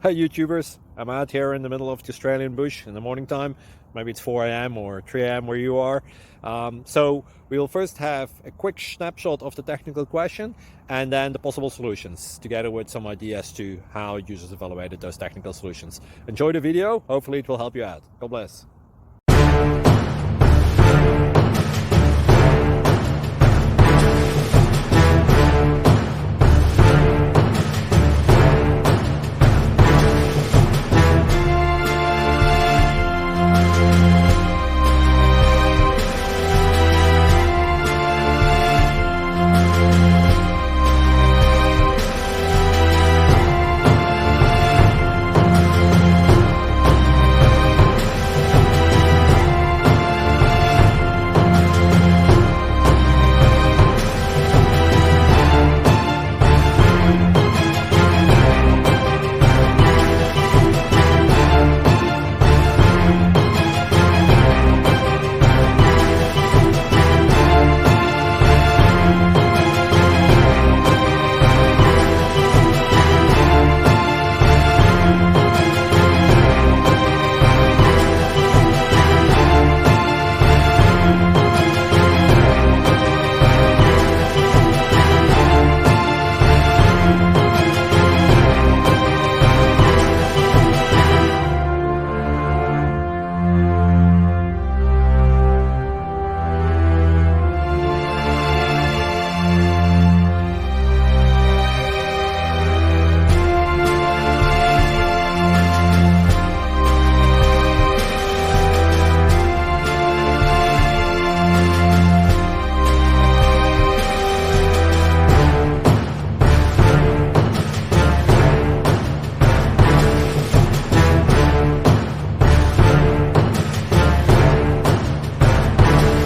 Hi YouTubers, I'm out here in the middle of the Australian bush in the morning time. Maybe it's 4 a.m. or 3 a.m. where you are. So we will first have a quick snapshot of the technical question and then the possible solutions, together with some ideas to how users evaluated those technical solutions. Enjoy the video, hopefully it will help you out. God bless.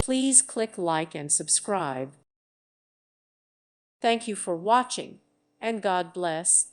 Please click like and subscribe. Thank you for watching, and God bless.